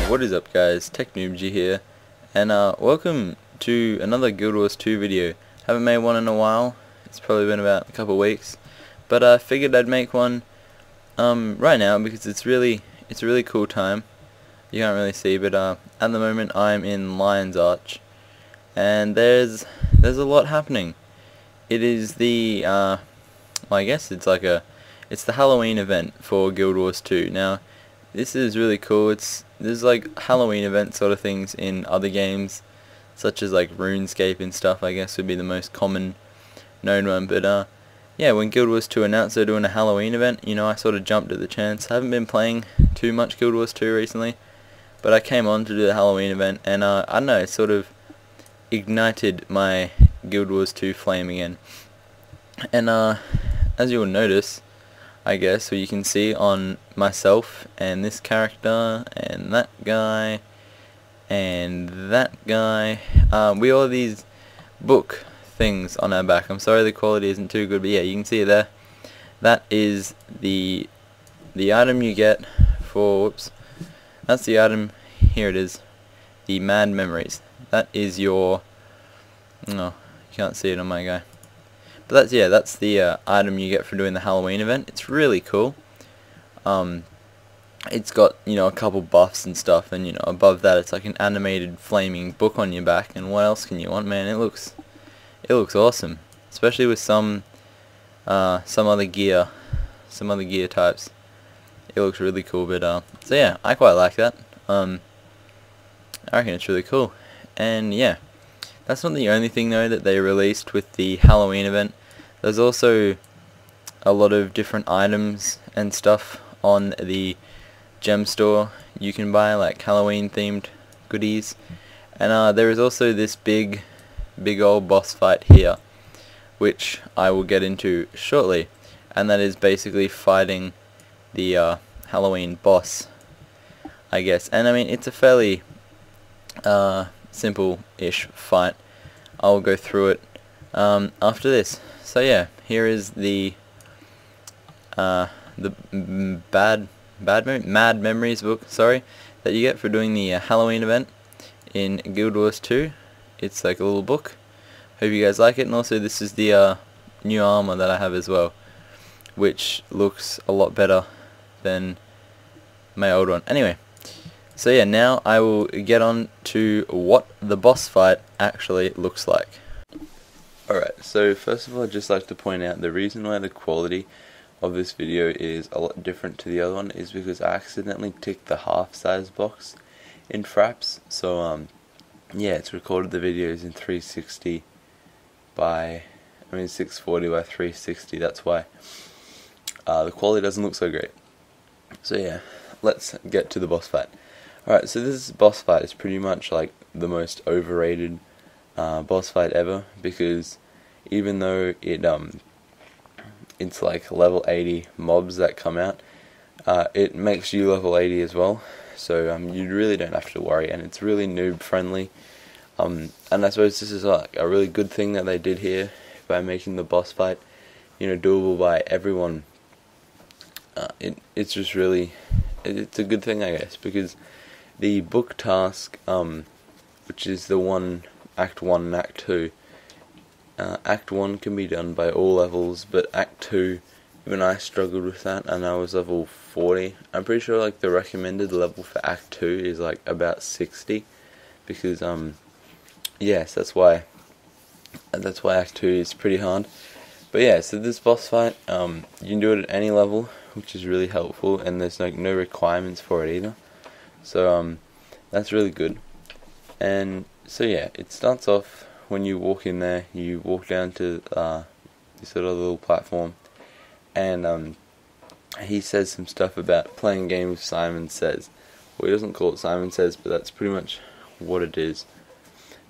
What is up guys, Technoobagy here, and welcome to another Guild Wars 2 video. Haven't made one in a while, it's probably been about a couple of weeks, but I figured I'd make one right now because it's a really cool time. You can't really see, but at the moment I'm in Lion's Arch, and there's a lot happening. It is the well, I guess it's the Halloween event for Guild Wars 2. Now this is really cool. There's like Halloween event sort of things in other games, such as like RuneScape and stuff, I guess would be the most common known one. But yeah, when Guild Wars 2 announced they're doing a Halloween event, you know, I sort of jumped at the chance. I haven't been playing too much Guild Wars 2 recently, but I came on to do the Halloween event, and I don't know, it sort of ignited my Guild Wars 2 flame again. And as you will notice, I guess, so you can see on myself and this character and that guy and that guy, we all have these book things on our back. I'm sorry the quality isn't too good, but yeah, you can see it there. That is the item you get for, whoops, that's the item, here it is, the Mad Memories. That is your, no, you can't see it on my guy. But that's the item you get for doing the Halloween event. It's really cool. It's got, you know, a couple buffs and stuff, and you know, above that it's like an animated flaming book on your back. And what else can you want, man? It looks awesome, especially with some other gear types. It looks really cool. But so yeah, I quite like that. I reckon it's really cool. And yeah, that's not the only thing though that they released with the Halloween event. There's also a lot of different items and stuff on the gem store you can buy, like Halloween themed goodies. And there is also this big old boss fight here, which I will get into shortly, and that is basically fighting the Halloween boss, I guess. And I mean, it's a fairly simple-ish fight. I'll go through it after this. So yeah, here is the Mad Memories book, sorry, that you get for doing the Halloween event in Guild Wars 2. It's like a little book. Hope you guys like it. And also this is the new armor that I have as well, which looks a lot better than my old one. Anyway, so yeah, now I will get on to what the boss fight actually looks like. Alright, so first of all, I'd just like to point out the reason why the quality of this video is a lot different to the other one is because I accidentally ticked the half size box in Fraps. So yeah, it's recorded the videos in 360 by, 640 by 360, that's why the quality doesn't look so great. So yeah, let's get to the boss fight. Alright, so this boss fight is pretty much like the most overrated boss fight ever, because even though it's like level 80 mobs that come out, it makes you level 80 as well, so you really don't have to worry, and it's really noob friendly. And I suppose this is like a really good thing that they did here by making the boss fight, you know, doable by everyone. It's just really, it's a good thing, I guess, because the book task, which is the Act 1 and Act 2, Act 1 can be done by all levels, but Act 2, even I struggled with that, and I was level 40. I'm pretty sure like the recommended level for Act 2 is like about 60, because yes, that's why Act 2 is pretty hard. But yeah, so this boss fight, you can do it at any level, which is really helpful, and there's like no requirements for it either. So that's really good. And so yeah, it starts off when you walk in there. You walk down to this sort of little platform, and he says some stuff about playing a game with Simon Says. Well, he doesn't call it Simon Says, but that's pretty much what it is.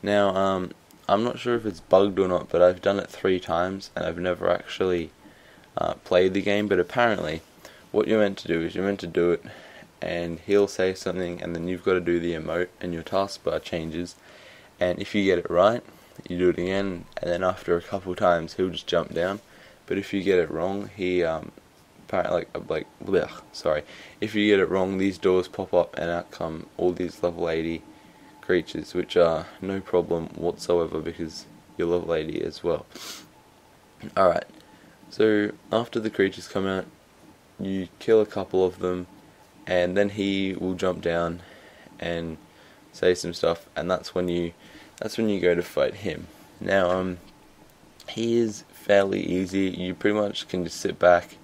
Now, I'm not sure if it's bugged or not, but I've done it 3 times, and I've never actually played the game. But apparently, what you're meant to do is you're meant to do it, and he'll say something, and then you've got to do the emote, and your taskbar changes. And if you get it right, you do it again, and then after a couple times, he'll just jump down. But if you get it wrong, he apparently blech, sorry, if you get it wrong, these doors pop up and out come all these level 80 creatures, which are no problem whatsoever because you're level 80 as well. Alright, so after the creatures come out, you kill a couple of them, and then he will jump down and say some stuff, and that's when you go to fight him. Now, he is fairly easy. You pretty much can just sit back.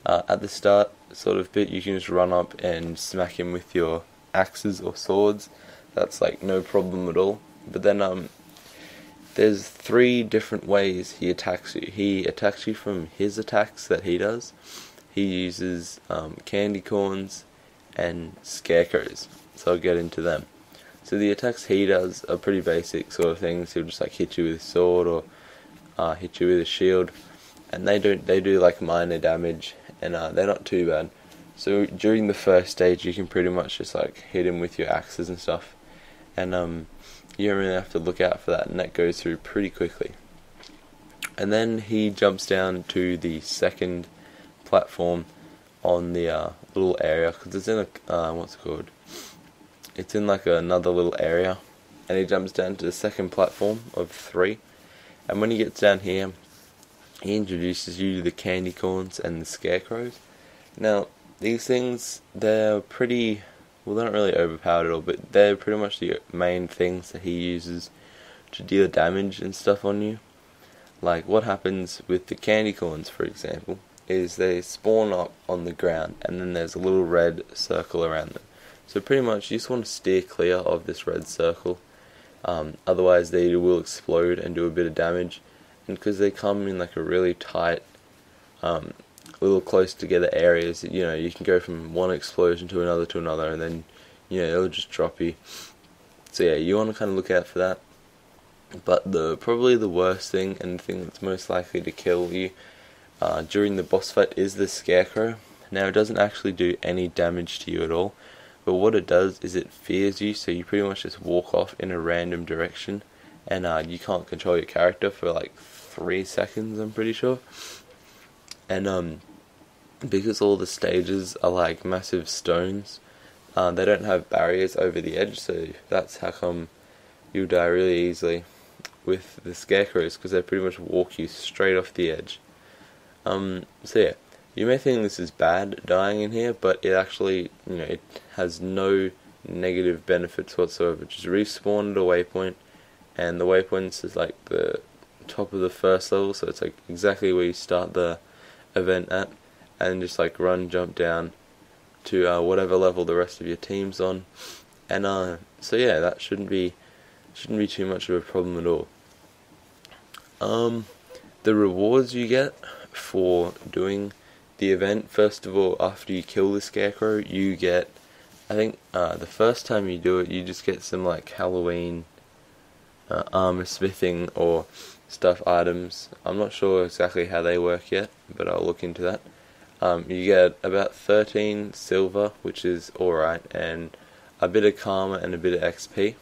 At the start sort of bit, you can just run up and smack him with your axes or swords. That's like no problem at all. But then there's 3 different ways he attacks you. He attacks you from his attacks that he does. He uses candy corns and scarecrows, so I'll get into them. So the attacks he does are pretty basic sort of things. He'll just like hit you with a sword or hit you with a shield, and they do like minor damage, and they're not too bad. So during the first stage, you can pretty much just like hit him with your axes and stuff, and you don't really have to look out for that, and that goes through pretty quickly. And then he jumps down to the second platform on the little area, because it's in a what's it called? It's in like another little area, and he jumps down to the second platform of 3. And when he gets down here, he introduces you to the candy corns and the scarecrows. Now, these things, they're pretty, well, they're not really overpowered at all, but they're pretty much the main things that he uses to deal damage and stuff on you. Like, what happens with the candy corns, for example, is they spawn up on the ground, and then there's a little red circle around them. So pretty much you just want to steer clear of this red circle, otherwise they will explode and do a bit of damage. And because they come in like a really tight, little close together areas, you know, you can go from one explosion to another, and then, you know, it'll just drop you. So yeah, you want to kind of look out for that. But probably the worst thing, and the thing that's most likely to kill you during the boss fight, is the scarecrow. Now, it doesn't actually do any damage to you at all, but what it does is it fears you, so you pretty much just walk off in a random direction, and you can't control your character for like 3 seconds, I'm pretty sure. And because all the stages are like massive stones, they don't have barriers over the edge, so that's how come you die really easily with the scarecrows, because they pretty much walk you straight off the edge. So yeah, you may think this is bad dying in here, but it actually, you know, it has no negative benefits whatsoever. Just respawn at a waypoint, and the waypoint is like the top of the first level, so it's like exactly where you start the event at, and just like jump down to whatever level the rest of your team's on, and so yeah, that shouldn't be too much of a problem at all. The rewards you get for doing the event, first of all, after you kill the scarecrow, you get, I think the first time you do it, you just get some like Halloween armor smithing or stuff items. I'm not sure exactly how they work yet, but I'll look into that. You get about 13 silver, which is alright, and a bit of karma and a bit of XP,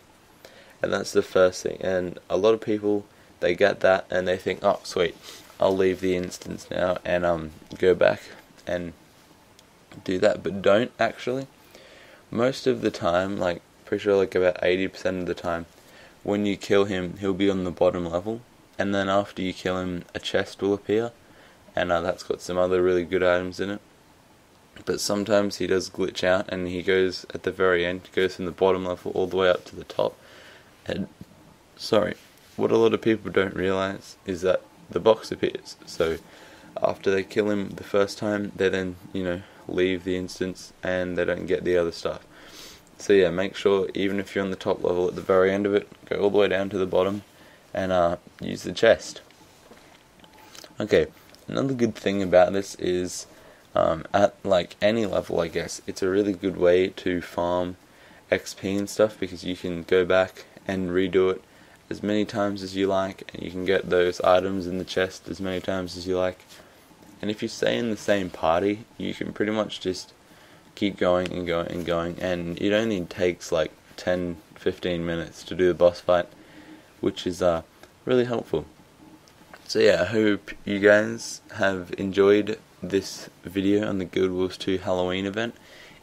and that's the first thing. And a lot of people, they get that and they think, oh sweet, I'll leave the instance now and go back and do that, but don't actually. Most of the time, like pretty sure like about 80% of the time, when you kill him, he'll be on the bottom level, and then after you kill him, a chest will appear, and that's got some other really good items in it. But sometimes he does glitch out, and he goes at the very end, goes from the bottom level all the way up to the top. And sorry, what a lot of people don't realize is that the box appears. So after they kill him the first time, they then, you know, leave the instance and they don't get the other stuff. So yeah, make sure, even if you're on the top level, at the very end of it, go all the way down to the bottom and use the chest. Okay, another good thing about this is at like any level, I guess, it's a really good way to farm XP and stuff, because you can go back and redo it as many times as you like, and you can get those items in the chest as many times as you like. And if you stay in the same party, you can pretty much just keep going and going and going, and it only takes like 10-15 minutes to do the boss fight, which is really helpful. So yeah, I hope you guys have enjoyed this video on the Guild Wars 2 Halloween event.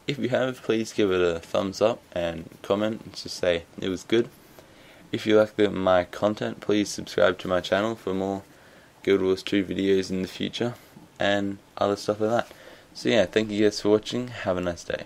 If you have, please give it a thumbs up and comment to say it was good. If you like my content, please subscribe to my channel for more Guild Wars 2 videos in the future and other stuff like that. So yeah, thank you guys for watching. Have a nice day.